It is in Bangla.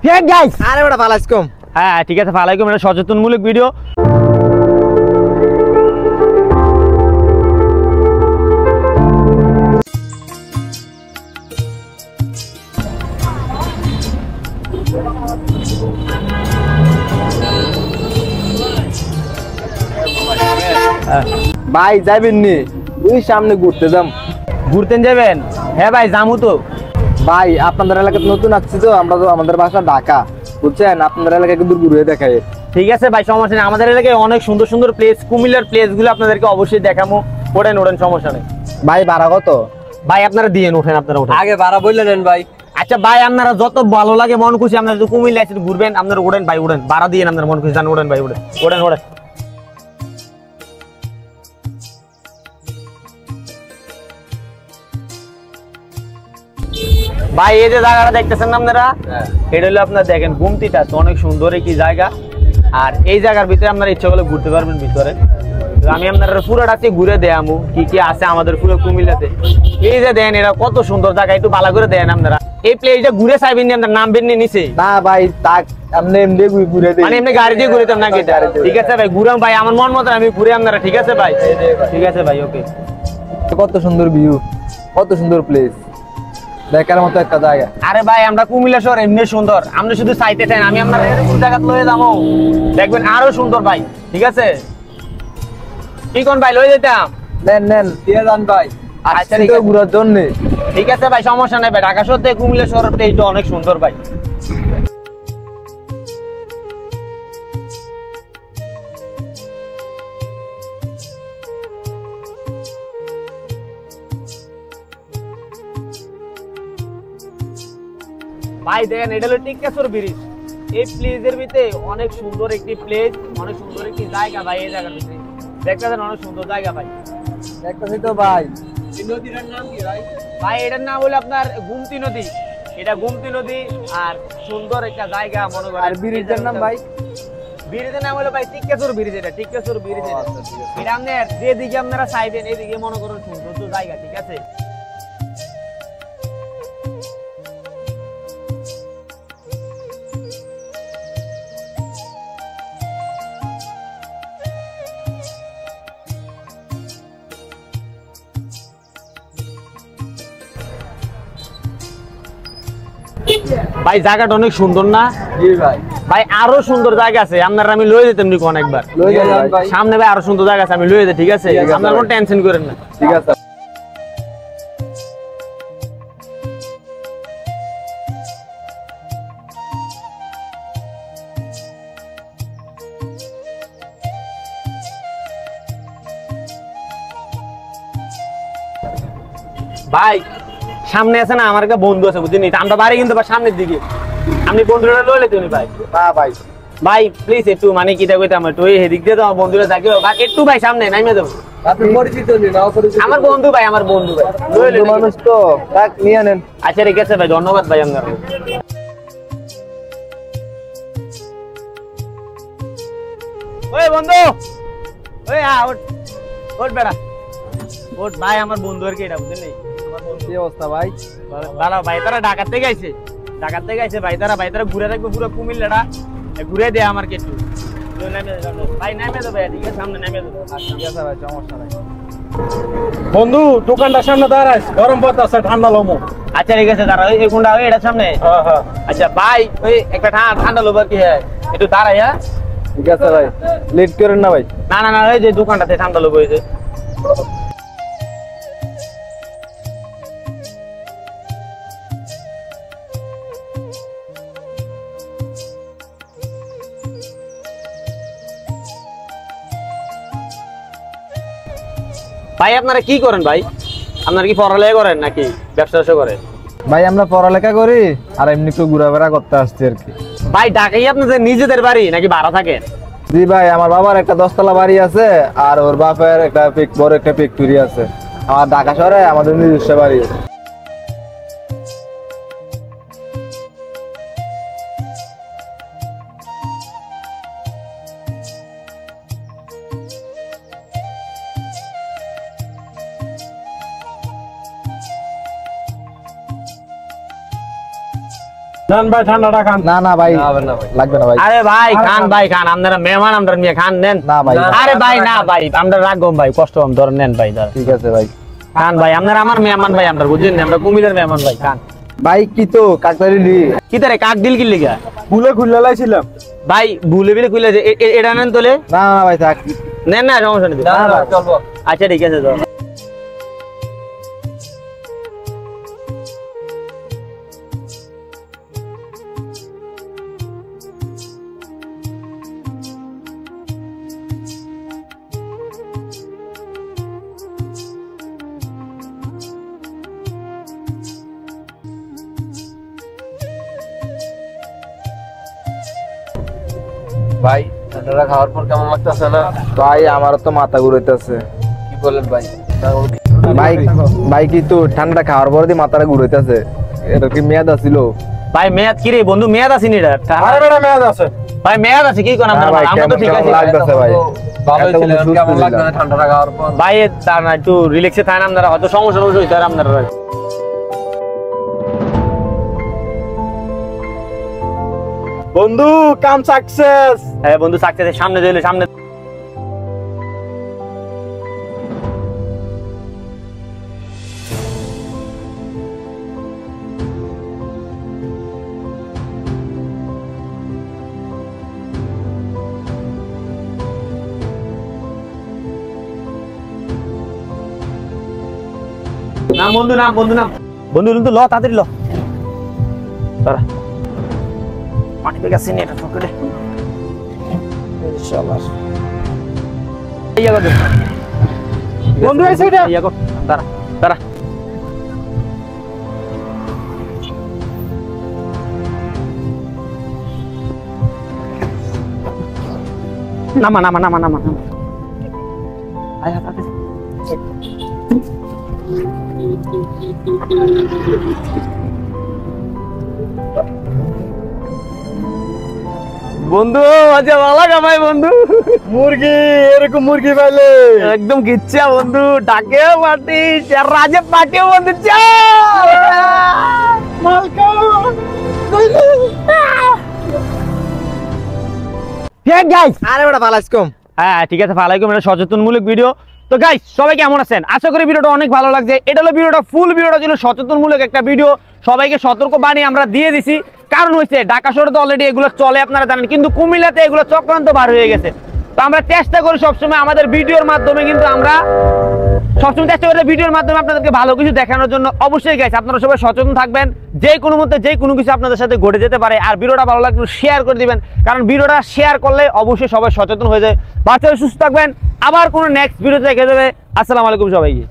Fake guys. আরে বেটা ভালো আছিস কম। হ্যাঁ ঠিক আছে, ভালো আলাইকুম। এটা সচেতনমূলক ভিডিও। ভাই যাবেন নি? ওই সামনে ঘুরতে যাম। ঘুরতে যাবেন? হ্যাঁ ভাই যামু তো। ভাই আপনাদের এলাকাতে নতুন আসছি তো, আমরা তো আমাদের বাসা ঢাকা, বুঝছেন? আপনাদের এলাকায় কিন্তু ঘুরে দেখাই। ঠিক আছে ভাই, সমস্যা নেই। আমাদের এলাকায় অনেক সুন্দর সুন্দর প্লেস, কুমিল্লার প্লেস গুলো আপনাদেরকে অবশ্যই দেখাবো। ওঠেন ওঠেন, সমস্যা নেই। ভাই ভাড়া কত? ভাই আপনারা দিয়েন, ওঠেন আপনারা ওঠেন। আগে ভাড়া বললে নেন ভাই। আচ্ছা ভাই, আপনারা যত ভালো লাগে মন খুশি, আপনারা যদি কুমিল্লা এসে ঘুরবেন, আপনারা ওঠেন ভাই, ওঠেন। ভাড়া দিয়েন আপনারা মন খুশি, জান। ওঠেন ভাই, ওঠেন ওঠেন ওঠেন। ভাই এই যে জায়গাটা দেখতেছেন না আপনারা, এটা হলো আপনার দেখেন গুমতিটা, তো অনেক সুন্দর একটি জায়গা। আর এই জায়গার ভিতরে আপনারা ইচ্ছা করলে ঘুরতে পারবেন ভিতরে। আমি আপনারা পুরোটাতে ঘুরে দেয়ামু কি কি আছে আমাদের পুরো কুমিল্লাতে। এই যে দেন, এটা কত সুন্দর জায়গা, একটু ভালো করে দেন আপনারা। এই প্লেসটা ঘুরে চাইবেন নি, আপনার নামবেন নি নিচে? না ভাই, তাক আপনি এমনি ঘুরে দেন, মানে এমনি গাড়ি দিয়ে ঘুরেতাম নাকি? ঠিক আছে ভাই, ঘুরাম ভাই, আমার মন মতো আমি ঘুরে আপনারা। ঠিক আছে ভাই, ঠিক আছে ভাই, ওকে। কত সুন্দর ভিউ, কত সুন্দর প্লেস, দেখার মতো একটা জায়গা। আরে ভাই, আমরা কুমিল্লা শহর এমনি সুন্দর, আপনি শুধু চাইতে চান, আমি আপনার এরকম জায়গা লয়ে যাবো, দেখবেন আরো সুন্দর ভাই। ঠিক আছে, কি কোন ভাই লয়ে যেতাম? নেন নেন, দিয়ে যান ভাই। আচ্ছা ঠিক আছে, ঘুরার জন্য। ঠিক আছে ভাই, সমস্যা নেই ভাই। ঢাকা শহর থেকে কুমিল্লা শহরের প্লেসটা অনেক সুন্দর ভাই। ভাই দেখেন, এটা হলো টিক্কাসুর ব্রিজ। এই প্লেসের ভিতরে অনেক সুন্দর একটি প্লেস, অনেক সুন্দর একটি জায়গা ভাই। এই জায়গার ভিতরে দেখতেছেন, অনেক সুন্দর জায়গা ভাই। দেখতেছি তো ভাই। এই নদীর নাম কি ভাই? ভাই এটার নাম হলো আপনার গুমতি নদী। এটা গুমতি নদী, আর সুন্দর একটা জায়গা মনে করেন। আর ব্রিজের নাম ভাই? ব্রিজের নাম হলো ভাই টিক্কাসুর ব্রিজ। এটা টিক্কাসুর ব্রিজ। এটা আপনার যেদিকে আপনারা চাইবেন এদিকে মনে করেন সুন্দর জায়গা। ঠিক আছে, ভাই জায়গাটা অনেক সুন্দর না? জি ভাই। ভাই আরো সুন্দর জায়গা আছে, আপনারা আমি লয়ে যেতাম নি অনেকবার। লয়ে যান ভাই। সামনে ভাই আরো সুন্দর জায়গা আছে, আমি লয়ে যাই। ঠিক আছে, আপনারা কোনো টেনশন করেন না। ঠিক আছে। ভাই সামনে আছে না, আমার একটা বন্ধু আছে বুঝলি, আমরা বাড়ি কিন্তু সামনের দিকে। আপনি বন্ধুরা লয়ে লেতে ভাই? না ভাই। ভাই প্লিজ একটু মানে কি দেখো, আমার একটু এদিক দিয়ে তো আমার বন্ধুরা থাকে একটু ভাই, সামনে নামিয়ে দেবো। আপনি পরিচিত নি না? অপরিচিত? আমার বন্ধু ভাই, আমার বন্ধু ভাই। বন্ধু মানুষ তো, তাক নিয়ে নেন। আচ্ছা ঠিক আছে ভাই, ধন্যবাদ ভাই আপনার। ওই বন্ধু, ওই ওঠ ওঠ বেড়া, ওঠ ভাই। আমার বন্ধু আর কি এটা বুঝলি, আমার বন্ধু। কি অবস্থা ভাই? ভালো ভাই। তারা ঢাকার থেকে আইছে, ঢাকার থেকে আইছে ভাই। তারা ঘুরে রাখবে পুরো কুমিল্লাটা, ঘুরে দেয় আমার কিছু। ভাই নামে দেবে, ঠিক আছে, সামনে নামে দেবো। ঠিক আছে ভাই, সমস্যা নাই। বন্ধু দোকানটার সামনে দাঁড়াইস, গরম ভাত আছে, ঠান্ডা লমো। আচ্ছা ঠিক আছে, দাঁড়া। এই কোনটা এটার সামনে? হ্যাঁ হ্যাঁ। আচ্ছা ভাই, ওই একটা ঠান্ডা লোবার কি হয়, একটু দাঁড়াই। হ্যাঁ ঠিক আছে ভাই, লেট করেন না ভাই। না না না, ওই যে দোকানটাতে ঠান্ডা লোব হয়েছে। ভাই আপনারা কি করেন ভাই? আপনারা কি পড়ালেখা করেন নাকি ব্যবসা করেন? ভাই আমরা পড়ালেখা করি, আর এমনি একটু ঘোরাফেরা করতে আসছি আর কি। ভাই ঢাকাই আপনাদের নিজেদের বাড়ি নাকি ভাড়া থাকেন? জি ভাই, আমার বাবার একটা 10 তলা বাড়ি আছে, আর ওর বাপের একটা বড় একটা ফ্যাক্টরি আছে। আর ঢাকা শহরে আমাদের নিজস্ব বাড়ি আছে। নেন ভাই ঠান্ডাটা খান। না না ভাই লাগবে না ভাই। আরে ভাই খান ভাই খান, আপনারা মেহমান আমরা নিয়ে খান নেন। না ভাই আরে ভাই না ভাই আমরা রাখবো ভাই, কষ্ট কম ধরেন নেন ভাই ধরেন। ঠিক আছে ভাই। খান ভাই, আপনারা আমার মেহমান ভাই, আমরা বুঝছেন না, আমরা কুমিল্লার মেহমান ভাই, খান। ভাই কি তো কাকতারি লি কি তারে কাক দিল কি লিগা ভুলে খুলে লাইছিলাম। ভাই ভুলে বিলে খুলে এটা নেন তোলে। না না ভাই থাক। নেন না সমস্যা নেই। চলবো। আচ্ছা ঠিক আছে তো। ভাই ঠান্ডাটা খাওয়ার পর কেমন লাগতেছে না? ভাই আমার তো মাথা ঘুরাইতেছে। কি বলেন ভাই? ভাই ভাই কি তো ঠান্ডা খাওয়ার পর দিয়ে মাথাটা ঘুরাইতেছে, এটা কি মেয়াদ আছিল? ভাই মেয়াদ কি রে বন্ধু, মেয়াদ আছে নি এটা? আরে বেটা মেয়াদ আছে। ভাই মেয়াদ আছে কি কোন আমরা? আমরা তো ঠিক আছে লাগতেছে ভাই। ভালোই ছিল, কেমন লাগতেছে ঠান্ডাটা খাওয়ার পর? ভাই তা না একটু রিল্যাক্সে থাকেন আপনারা, হয়তো সমস্যা হইতে পারে আপনারা। বন্ধু কাম সাকসেস। হ্যাঁ বন্ধু সাকসেস, সামনে দিলে সামনে। না বন্ধু না বন্ধু না বন্ধু, কিন্তু ল তাড়াতাড়ি ল তারা পানি পেয়ে গেছে এটা পকেটে। ইনশাআল্লাহ ইয়া কর বন্ধু এই সাইডে ইয়া কর তারা তারা। নামা নামা নামা নামা নামা। আয়া তাড়াতাড়ি। বন্ধু আচ্ছা ভালো কামাই বন্ধু। মুরগি, এরকম মুরগি পাইলে একদম গিচ্ছা বন্ধু, ডাকে পার্টি রাজে পার্টিও বন্ধু চল। আরে বেটা ভালো আছিস কম? হ্যাঁ ঠিক আছে, ভালো এটা সচেতনমূলক ভিডিও। তো গাইস সবাই কেমন আছেন? আশা করি ভিডিওটা অনেক ভালো লাগছে। এটা হলো ভিডিওটা, ফুল ভিডিওটা ছিল সচেতনমূলক একটা ভিডিও। সবাইকে সতর্ক বাণী আমরা দিয়ে দিছি, কারণ হচ্ছে ঢাকা শহরে তো অলরেডি এগুলো চলে আপনারা জানেন, কিন্তু কুমিল্লাতে এগুলো চক্রান্ত বার হয়ে গেছে। তো আমরা চেষ্টা করি সবসময় আমাদের ভিডিওর মাধ্যমে, কিন্তু আমরা সবসময় চেষ্টা করি ভিডিওর মাধ্যমে আপনাদেরকে ভালো কিছু দেখানোর জন্য। অবশ্যই গাইস আপনারা সবাই সচেতন থাকবেন, যে কোনো মুহূর্তে যে কোনো কিছু আপনাদের সাথে ঘটে যেতে পারে। আর ভিডিওটা ভালো লাগলে শেয়ার করে দিবেন, কারণ ভিডিওটা শেয়ার করলে অবশ্যই সবাই সচেতন হয়ে যায়। বাচ্চারা সুস্থ থাকবেন, আবার কোনো নেক্সট ভিডিওতে দেখা যাবে। আসসালামু আলাইকুম সবাইকে।